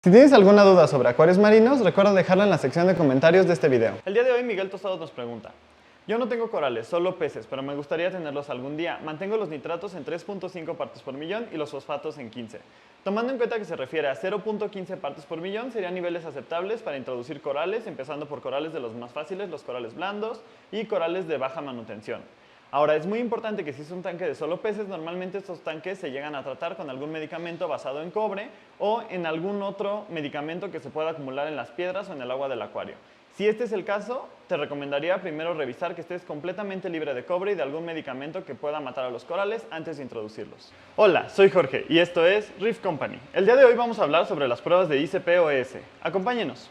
Si tienes alguna duda sobre acuarios marinos, recuerda dejarla en la sección de comentarios de este video. El día de hoy Miguel Tostado nos pregunta: yo no tengo corales, solo peces, pero me gustaría tenerlos algún día. Mantengo los nitratos en 3.5 partes por millón y los fosfatos en 15. Tomando en cuenta que se refiere a 0.15 partes por millón, serían niveles aceptables para introducir corales, empezando por corales de los más fáciles, los corales blandos y corales de baja manutención. Ahora, es muy importante que si es un tanque de solo peces, normalmente estos tanques se llegan a tratar con algún medicamento basado en cobre o en algún otro medicamento que se pueda acumular en las piedras o en el agua del acuario. Si este es el caso, te recomendaría primero revisar que estés completamente libre de cobre y de algún medicamento que pueda matar a los corales antes de introducirlos. Hola, soy Jorge y esto es Reef Company. El día de hoy vamos a hablar sobre las pruebas de ICP-OES. Acompáñenos.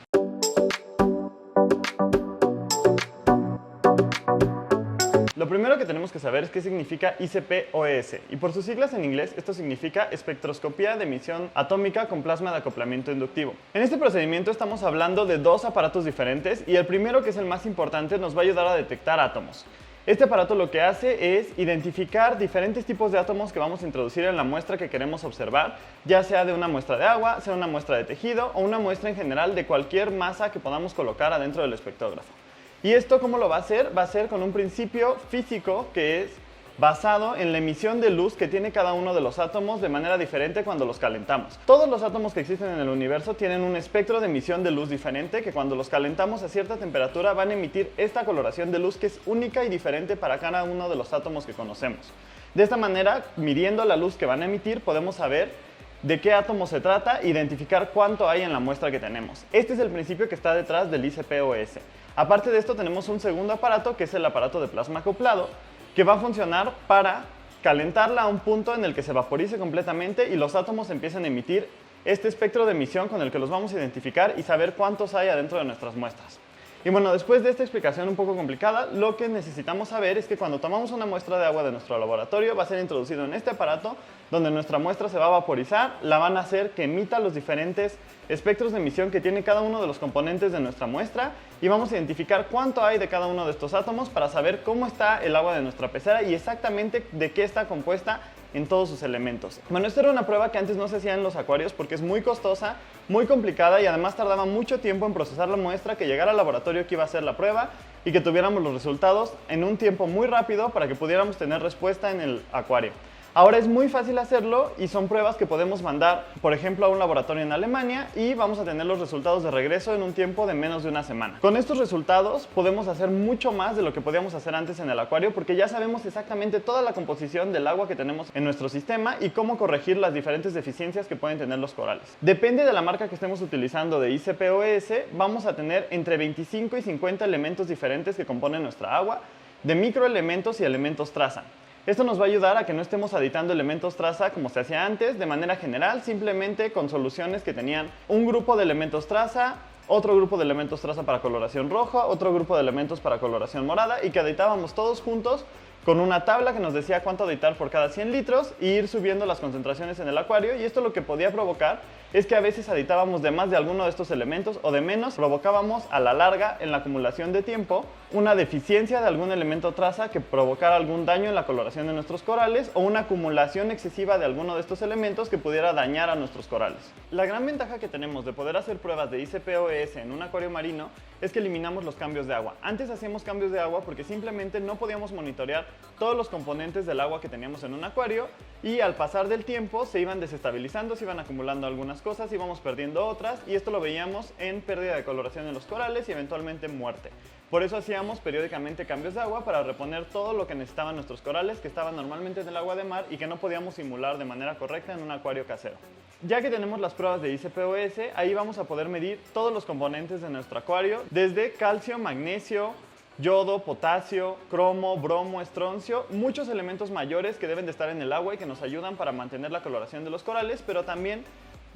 Lo primero que tenemos que saber es qué significa ICP-OES, y por sus siglas en inglés esto significa espectroscopía de emisión atómica con plasma de acoplamiento inductivo. En este procedimiento estamos hablando de dos aparatos diferentes y el primero, que es el más importante, nos va a ayudar a detectar átomos. Este aparato lo que hace es identificar diferentes tipos de átomos que vamos a introducir en la muestra que queremos observar, ya sea de una muestra de agua, sea una muestra de tejido o una muestra en general de cualquier masa que podamos colocar adentro del espectrógrafo. ¿Y esto cómo lo va a hacer? Va a ser con un principio físico que es basado en la emisión de luz que tiene cada uno de los átomos de manera diferente cuando los calentamos. Todos los átomos que existen en el universo tienen un espectro de emisión de luz diferente que cuando los calentamos a cierta temperatura van a emitir esta coloración de luz que es única y diferente para cada uno de los átomos que conocemos. De esta manera, midiendo la luz que van a emitir, podemos saber de qué átomo se trata e identificar cuánto hay en la muestra que tenemos. Este es el principio que está detrás del ICP-OES. Aparte de esto, tenemos un segundo aparato, que es el aparato de plasma acoplado, que va a funcionar para calentarla a un punto en el que se vaporice completamente y los átomos empiecen a emitir este espectro de emisión con el que los vamos a identificar y saber cuántos hay adentro de nuestras muestras. Y bueno, después de esta explicación un poco complicada, lo que necesitamos saber es que cuando tomamos una muestra de agua de nuestro laboratorio, va a ser introducido en este aparato donde nuestra muestra se va a vaporizar, la van a hacer que emita los diferentes espectros de emisión que tiene cada uno de los componentes de nuestra muestra y vamos a identificar cuánto hay de cada uno de estos átomos para saber cómo está el agua de nuestra pecera y exactamente de qué está compuesta en todos sus elementos. Bueno, esta era una prueba que antes no se hacía en los acuarios porque es muy costosa, muy complicada y además tardaba mucho tiempo en procesar la muestra, que llegara al laboratorio que iba a hacer la prueba y que tuviéramos los resultados en un tiempo muy rápido para que pudiéramos tener respuesta en el acuario. Ahora es muy fácil hacerlo y son pruebas que podemos mandar, por ejemplo, a un laboratorio en Alemania y vamos a tener los resultados de regreso en un tiempo de menos de una semana. Con estos resultados podemos hacer mucho más de lo que podíamos hacer antes en el acuario porque ya sabemos exactamente toda la composición del agua que tenemos en nuestro sistema y cómo corregir las diferentes deficiencias que pueden tener los corales. Depende de la marca que estemos utilizando de ICP-OES, vamos a tener entre 25 y 50 elementos diferentes que componen nuestra agua, de microelementos y elementos traza. Esto nos va a ayudar a que no estemos aditando elementos traza como se hacía antes, de manera general, simplemente con soluciones que tenían un grupo de elementos traza, otro grupo de elementos traza para coloración roja, otro grupo de elementos para coloración morada y que aditábamos todos juntos con una tabla que nos decía cuánto aditar por cada 100 litros e ir subiendo las concentraciones en el acuario, y esto lo que podía provocar es que a veces aditábamos de más de alguno de estos elementos o de menos, provocábamos a la larga en la acumulación de tiempo una deficiencia de algún elemento traza que provocara algún daño en la coloración de nuestros corales o una acumulación excesiva de alguno de estos elementos que pudiera dañar a nuestros corales. La gran ventaja que tenemos de poder hacer pruebas de ICP-OES en un acuario marino es que eliminamos los cambios de agua. Antes hacíamos cambios de agua porque simplemente no podíamos monitorear todos los componentes del agua que teníamos en un acuario y al pasar del tiempo se iban desestabilizando, se iban acumulando algunas cosas, íbamos perdiendo otras y esto lo veíamos en pérdida de coloración en los corales y eventualmente muerte. Por eso hacíamos periódicamente cambios de agua para reponer todo lo que necesitaban nuestros corales que estaban normalmente en el agua de mar y que no podíamos simular de manera correcta en un acuario casero. Ya que tenemos las pruebas de ICP-OES, ahí vamos a poder medir todos los componentes de nuestro acuario, desde calcio, magnesio, yodo, potasio, cromo, bromo, estroncio, muchos elementos mayores que deben de estar en el agua y que nos ayudan para mantener la coloración de los corales, pero también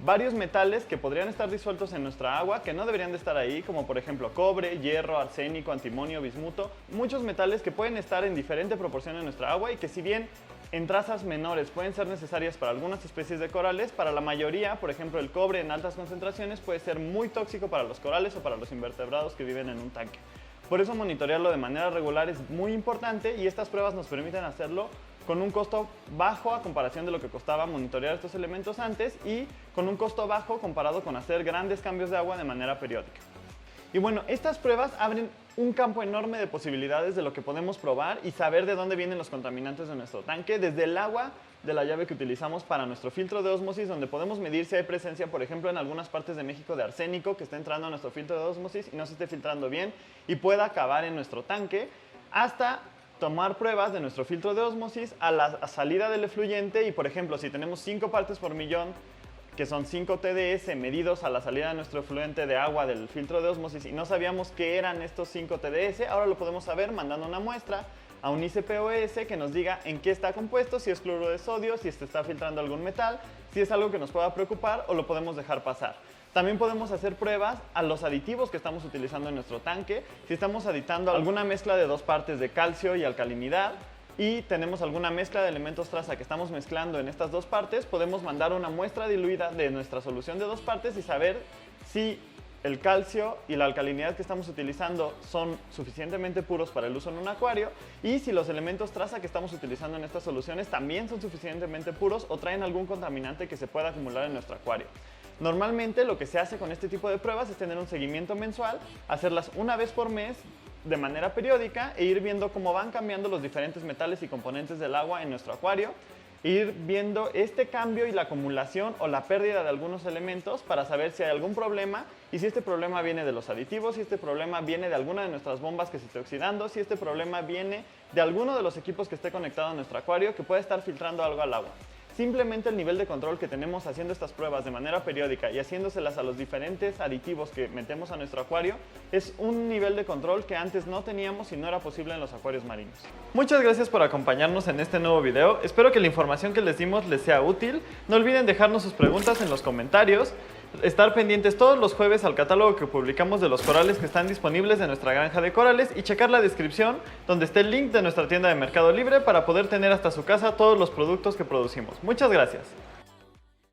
varios metales que podrían estar disueltos en nuestra agua que no deberían de estar ahí, como por ejemplo cobre, hierro, arsénico, antimonio, bismuto, muchos metales que pueden estar en diferente proporción en nuestra agua y que si bien en trazas menores pueden ser necesarias para algunas especies de corales, para la mayoría, por ejemplo el cobre en altas concentraciones puede ser muy tóxico para los corales o para los invertebrados que viven en un tanque. Por eso monitorearlo de manera regular es muy importante y estas pruebas nos permiten hacerlo con un costo bajo a comparación de lo que costaba monitorear estos elementos antes y con un costo bajo comparado con hacer grandes cambios de agua de manera periódica. Y bueno, estas pruebas abren un campo enorme de posibilidades de lo que podemos probar y saber de dónde vienen los contaminantes de nuestro tanque, desde el agua de la llave que utilizamos para nuestro filtro de ósmosis, donde podemos medir si hay presencia, por ejemplo, en algunas partes de México de arsénico que está entrando a nuestro filtro de ósmosis y no se esté filtrando bien y pueda acabar en nuestro tanque, hasta tomar pruebas de nuestro filtro de ósmosis a la salida del efluyente y, por ejemplo, si tenemos 5 partes por millón, que son 5 TDS medidos a la salida de nuestro efluente de agua del filtro de ósmosis y no sabíamos qué eran estos 5 TDS, ahora lo podemos saber mandando una muestra a un ICP-OS que nos diga en qué está compuesto, si es cloruro de sodio, si se está filtrando algún metal, si es algo que nos pueda preocupar o lo podemos dejar pasar. También podemos hacer pruebas a los aditivos que estamos utilizando en nuestro tanque, si estamos aditando alguna mezcla de 2 partes de calcio y alcalinidad, y tenemos alguna mezcla de elementos traza que estamos mezclando en estas 2 partes, podemos mandar una muestra diluida de nuestra solución de 2 partes y saber si el calcio y la alcalinidad que estamos utilizando son suficientemente puros para el uso en un acuario y si los elementos traza que estamos utilizando en estas soluciones también son suficientemente puros o traen algún contaminante que se pueda acumular en nuestro acuario. Normalmente lo que se hace con este tipo de pruebas es tener un seguimiento mensual, hacerlas una vez por mes de manera periódica e ir viendo cómo van cambiando los diferentes metales y componentes del agua en nuestro acuario, e ir viendo este cambio y la acumulación o la pérdida de algunos elementos para saber si hay algún problema y si este problema viene de los aditivos, si este problema viene de alguna de nuestras bombas que se esté oxidando, si este problema viene de alguno de los equipos que esté conectado a nuestro acuario que puede estar filtrando algo al agua. Simplemente el nivel de control que tenemos haciendo estas pruebas de manera periódica y haciéndoselas a los diferentes aditivos que metemos a nuestro acuario es un nivel de control que antes no teníamos y no era posible en los acuarios marinos. Muchas gracias por acompañarnos en este nuevo video. Espero que la información que les dimos les sea útil. No olviden dejarnos sus preguntas en los comentarios. Estar pendientes todos los jueves al catálogo que publicamos de los corales que están disponibles de nuestra granja de corales y checar la descripción donde esté el link de nuestra tienda de Mercado Libre para poder tener hasta su casa todos los productos que producimos. Muchas gracias.